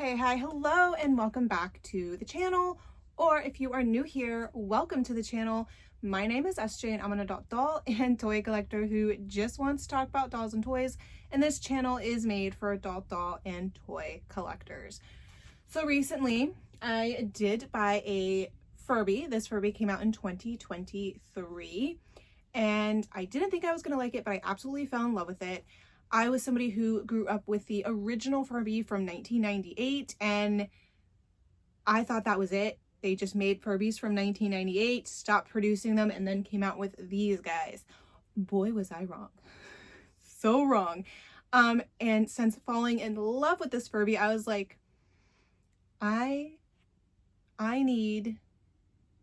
Hey, hi, hello, and welcome back to the channel. Or if you are new here, welcome to the channel. My name is SJ and I'm an adult doll and toy collector who just wants to talk about dolls and toys. And this channel is made for adult doll and toy collectors. So recently I did buy a Furby. This Furby came out in 2023 and I didn't think I was going to like it, but I absolutely fell in love with it. I was somebody who grew up with the original Furby from 1998 and I thought that was it. They just made Furbies from 1998, stopped producing them, and then came out with these guys. Boy, was I wrong. So wrong. And since falling in love with this Furby, I was like, I need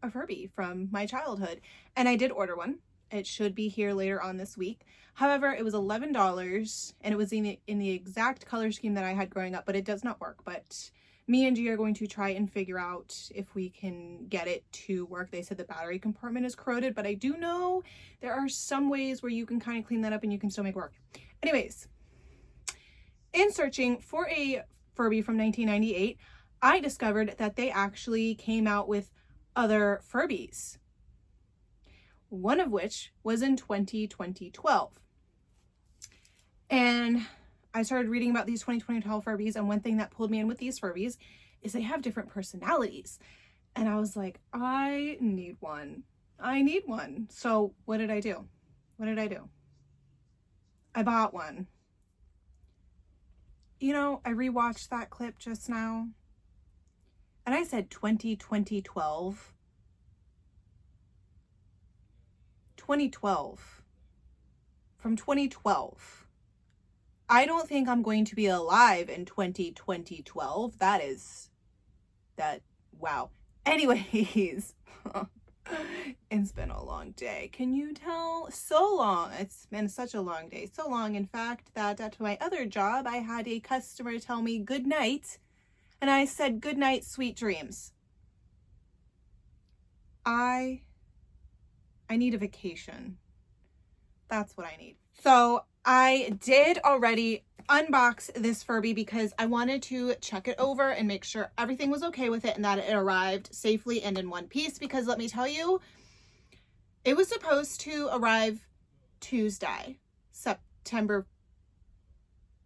a Furby from my childhood. And I did order one. It should be here later on this week. However, it was $11 and it was in the exact color scheme that I had growing up, but it does not work. But me and G are going to try and figure out if we can get it to work. They said the battery compartment is corroded, but I do know there are some ways where you can kind of clean that up and you can still make it work. Anyways, in searching for a Furby from 1998, I discovered that they actually came out with other Furbies. One of which was in 2012. And I started reading about these 2012 Furbies, and one thing that pulled me in with these Furbies is they have different personalities. And I was like, I need one. I need one. So what did I do? What did I do? I bought one. You know, I rewatched that clip just now, and I said 2012. 2012. From 2012. I don't think I'm going to be alive in 2012. Wow. Anyways, it's been a long day. Can you tell? So long. It's been such a long day. So long, in fact, that at my other job, I had a customer tell me good night, and I said, good night, sweet dreams. I need a vacation. That's what I need. So I did already unbox this Furby because I wanted to check it over and make sure everything was okay with it and that it arrived safely and in one piece, because let me tell you, it was supposed to arrive Tuesday, September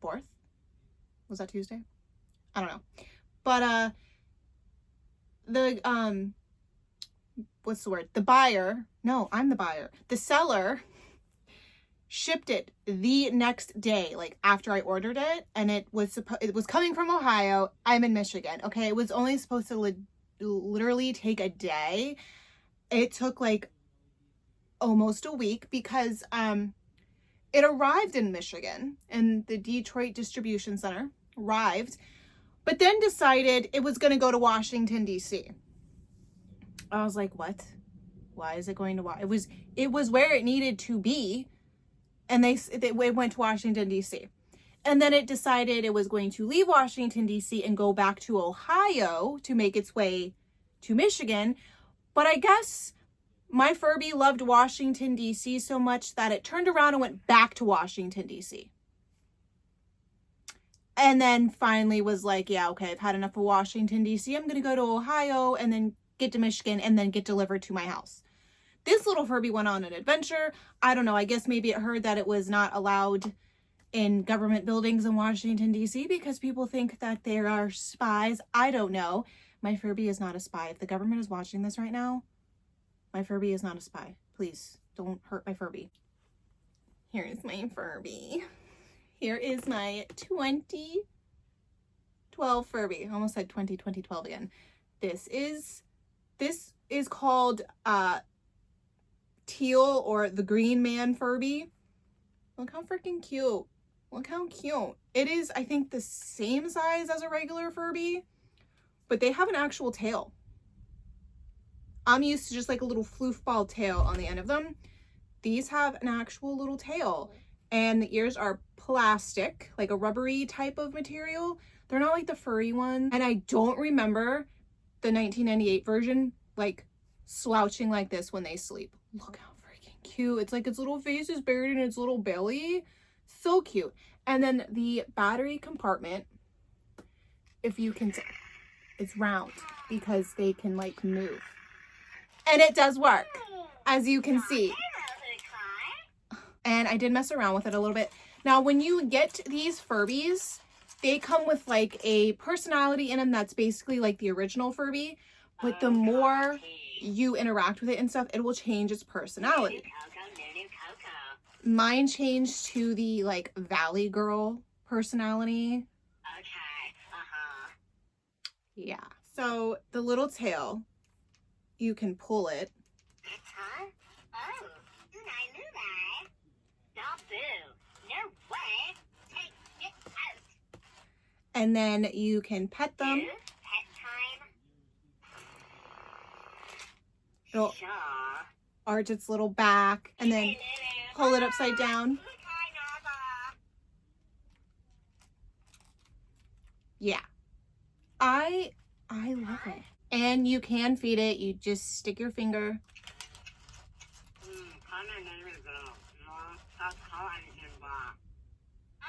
4th. Was that Tuesday? I don't know. But what's the word? The buyer, no, I'm the buyer. The seller shipped it the next day, like after I ordered it, and it was coming from Ohio. I'm in Michigan. Okay, it was only supposed to literally take a day. It took like almost a week because it arrived in Michigan and the Detroit distribution center arrived, but then decided it was going to go to Washington D.C. I was like, what? Why is it going to it was where it needed to be, and it went to Washington D.C. And then it decided it was going to leave Washington D.C. and go back to Ohio to make its way to Michigan. But I guess my Furby loved Washington D.C. so much that it turned around and went back to Washington D.C. And then finally was like, yeah, okay, I've had enough of Washington D.C. I'm going to go to Ohio and then get to Michigan and then get delivered to my house. This little Furby went on an adventure. I don't know. I guess maybe it heard that it was not allowed in government buildings in Washington, D.C. because people think that there are spies. I don't know. My Furby is not a spy. If the government is watching this right now, my Furby is not a spy. Please don't hurt my Furby. Here is my Furby. Here is my 2012 Furby. I almost said 2012 again. This is called Teal, or the Green Man Furby. Look how freaking cute. Look how cute. It is, I think, the same size as a regular Furby, but they have an actual tail. I'm used to just like a little floofball tail on the end of them. These have an actual little tail, and the ears are plastic, like a rubbery type of material. They're not like the furry one. And I don't remember the 1998 version like slouching like this when they sleep. Look how freaking cute. It's like its little face is buried in its little belly. So cute. And then the battery compartment if you can, it's round because they can like move. And it does work, as you can see. And I did mess around with it a little bit. Now, when you get these Furbies, they come with like a personality in them that's basically like the original Furby. But the more you interact with it and stuff, it will change its personality. Mine changed to the like Valley Girl personality. Yeah. So the little tail, you can pull it. And then you can pet them. It'll arch its little back and then pull it upside down. Yeah. I love it. And you can feed it. You just stick your finger.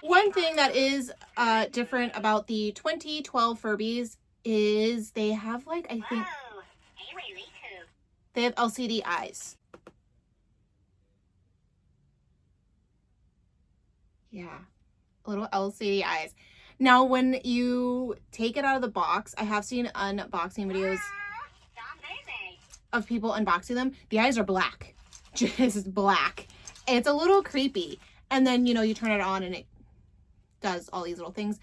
One thing that is different about the 2012 Furbies is they have like, I think, they have LCD eyes. Yeah, little LCD eyes. Now, when you take it out of the box, I have seen unboxing videos of people unboxing them. The eyes are black, just black. It's a little creepy. And then, you know, you turn it on and it does all these little things.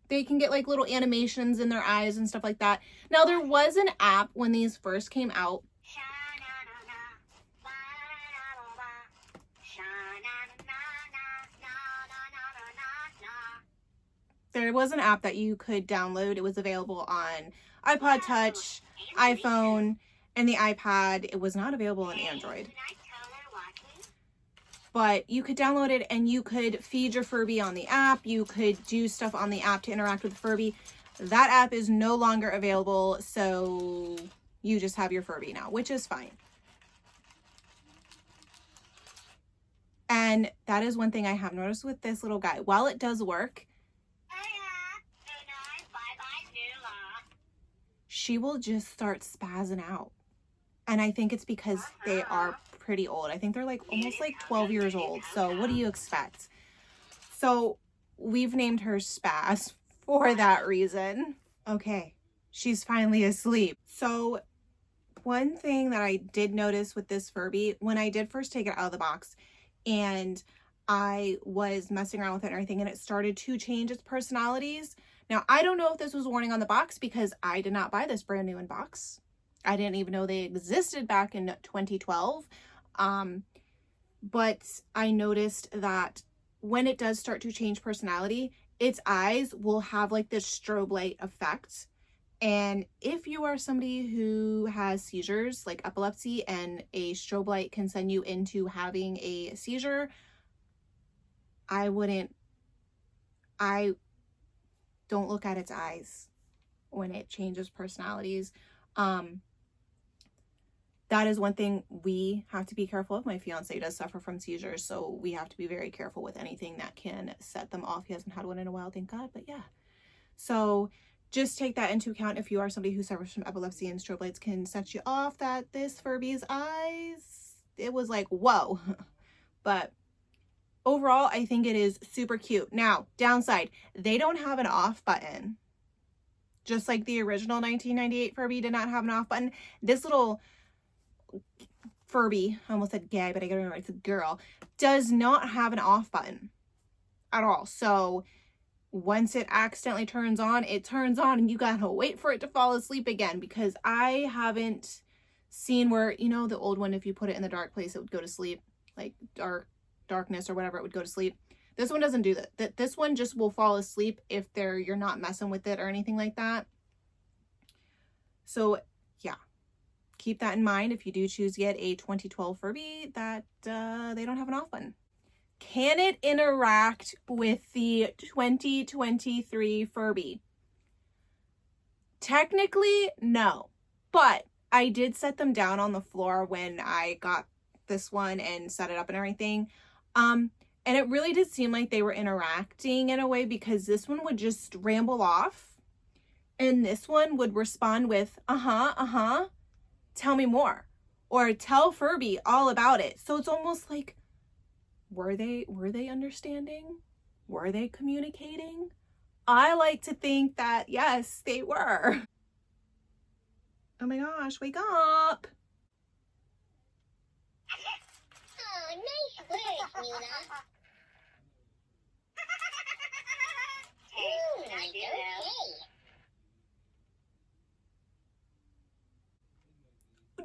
They can get like little animations in their eyes and stuff like that. Now, there was an app when these first came out. There was an app that you could download. It was available on iPod Touch, iPhone, and the iPad. It was not available on Android. But you could download it and you could feed your Furby on the app. You could do stuff on the app to interact with the Furby. That app is no longer available, so you just have your Furby now, which is fine. And that is one thing I have noticed with this little guy. While it does work, she will just start spazzing out. And I think it's because they are pretty old. I think they're like almost like 12 years old. So what do you expect? So we've named her Spaz for that reason. Okay, she's finally asleep. So one thing that I did notice with this Furby, when I did first take it out of the box and I was messing around with it and everything, and it started to change its personalities. Now, I don't know if this was a warning on the box because I did not buy this brand new in box. I didn't even know they existed back in 2012. But I noticed that when it does start to change personality, its eyes will have like this strobe light effect. And if you are somebody who has seizures, like epilepsy, and a strobe light can send you into having a seizure, I don't look at its eyes when it changes personalities. That is one thing we have to be careful of. My fiance does suffer from seizures, so we have to be very careful with anything that can set them off. He hasn't had one in a while, thank God, but yeah. So just take that into account if you are somebody who suffers from epilepsy and strobe lights can set you off, that this Furby's eyes, it was like, whoa. But overall, I think it is super cute. Now, downside, they don't have an off button. Just like the original 1998 Furby did not have an off button. This little Furby, I almost said gay, but I gotta remember it's a girl, does not have an off button at all. So once it accidentally turns on, it turns on and you gotta wait for it to fall asleep again, because I haven't seen where, you know, the old one, if you put it in the dark place, it would go to sleep, like darkness or whatever, it would go to sleep. This one doesn't do that. This one just will fall asleep if you're not messing with it or anything like that. So yeah, keep that in mind if you do choose to get a 2012 Furby, that they don't have an off button. Can it interact with the 2023 Furby? Technically, no. But I did set them down on the floor when I got this one and set it up and everything. And it really did seem like they were interacting in a way, because this one would just ramble off And this one would respond with, tell me more. Or tell Furby all about it. So it's almost like, were they understanding? Were they communicating? I like to think that, yes, they were. Oh my gosh, wake up. Oh, nice work, Nina. Ooh, nice, okay.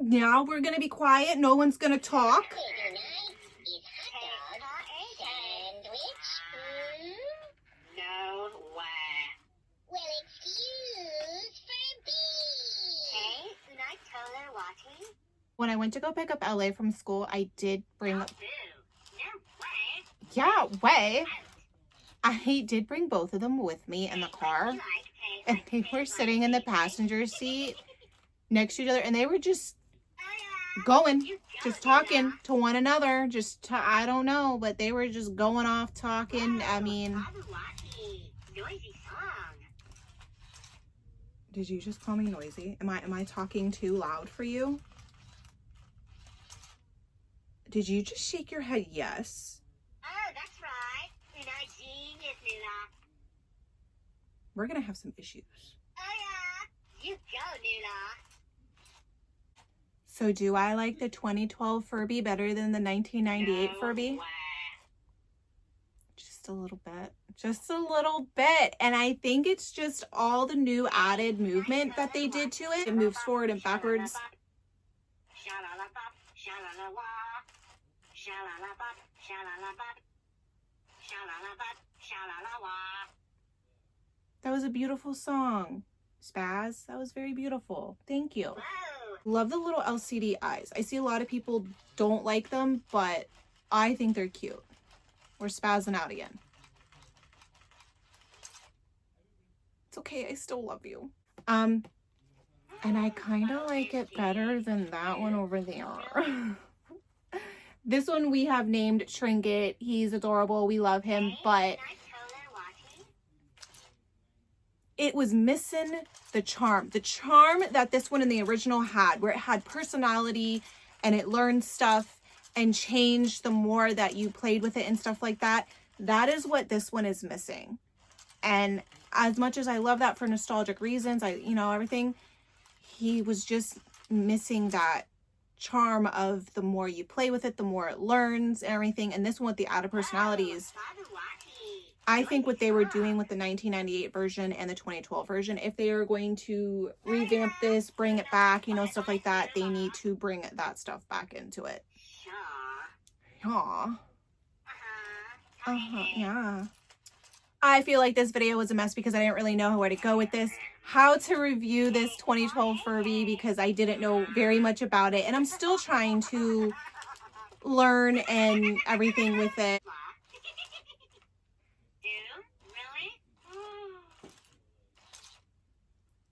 Now we're gonna be quiet. No one's gonna talk. Pretty nice. Is hot dog sandwich? No way. Well, excuse Furby. Hey, tonight Toller watching? When I went to go pick up LA from school, I did bring No way. yeah, way. I did bring both of them with me in the car, and they were sitting in the passenger seat next to each other, and they were just going, just talking to one another, I don't know, but they were just going off talking. I mean, Noisy song. did you just call me noisy? Am I talking too loud for you? Did you just shake your head yes? Oh, that's right. You're not genius, Nula. We're gonna have some issues. Oh yeah. You go, Nula. So do I like the 2012 Furby better than the 1998 No Furby? way. Just a little bit. Just a little bit. And I think it's just all the new added movement that they did to it. It moves forward and backwards. Sha-la-la-bop, sha-la-la-wah. Sha-la-la-bop, sha-la-la-bop. Sha-la-la-bop, sha-la-la-wah. That was a beautiful song. Spaz, that was very beautiful. Thank you. Whoa. Love the little LCD eyes. I see a lot of people don't like them, but I think they're cute. We're spazzing out again. It's okay, I still love you. And I kind of like it better than that one over there. This one we have named Trinket. He's adorable. We love him, but it was missing the charm that this one in the original had, where it had personality and it learned stuff and changed the more that you played with it and stuff like that. That is what this one is missing. And as much as I love that for nostalgic reasons, everything, he was just missing that charm of the more you play with it, the more it learns and everything. And this one with the added personalities, I think what they were doing with the 1998 version and the 2012 version, if they are going to revamp this, bring it back, stuff like that, they need to bring that stuff back into it. Aw. Yeah. I feel like this video was a mess because I didn't really know where to go with this. How to review this 2012 Furby, because I didn't know very much about it. And I'm still trying to learn and everything with it.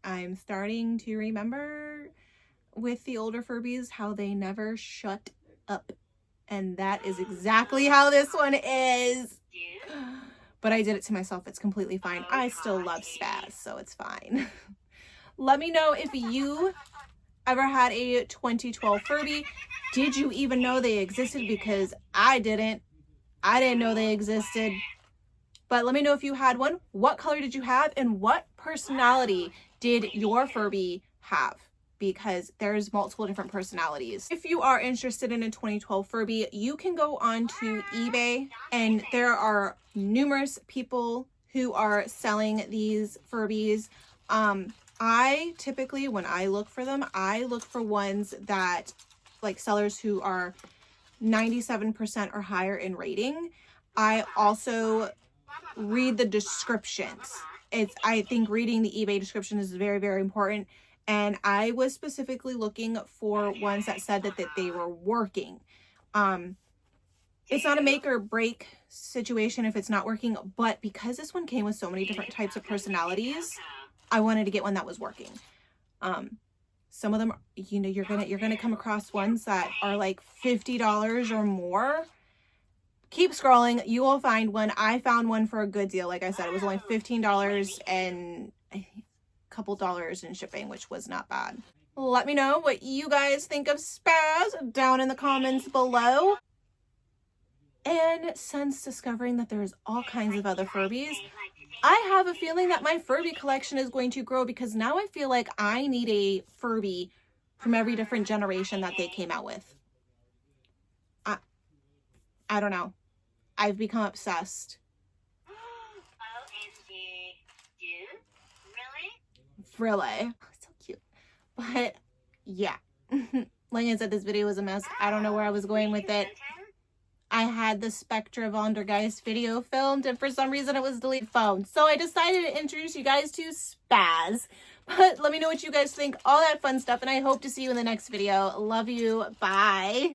I'm starting to remember with the older Furbies how they never shut up. And that is exactly how this one is. But I did it to myself. It's completely fine. I still love Spaz, so it's fine. Let me know if you ever had a 2012 Furby. Did you even know they existed? Because I didn't. I didn't know they existed. But let me know if you had one. What color did you have? And what personality did your Furby have? Because there's multiple different personalities. If you are interested in a 2012 Furby, you can go on to eBay, and there are numerous people who are selling these Furbies. I typically, when I look for them, I look for ones that, like, sellers who are 97% or higher in rating. I also read the descriptions. I think reading the eBay description is very, very important. And I was specifically looking for ones that said that they were working. It's not a make or break situation if it's not working, but because this one came with so many different types of personalities, I wanted to get one that was working. Some of them, you're gonna come across ones that are like $50 or more. Keep scrolling, you will find one. I found one for a good deal. Like I said, it was only $15, and couple dollars in shipping, which was not bad. Let me know what you guys think of Spaz down in the comments below. And since discovering that there's all kinds of other Furbies, I have a feeling that my Furby collection is going to grow because now I feel like I need a Furby from every different generation that they came out with. I don't know. I've become obsessed. OMG. Dude? Really? Really. So cute. But yeah. Like I said, this video was a mess. I don't know where I was going with it. I had the Spectra Vondergeist video filmed, and for some reason it was deleted phone. So I decided to introduce you guys to Spaz. But let me know what you guys think, all that fun stuff, and I hope to see you in the next video. Love you. Bye.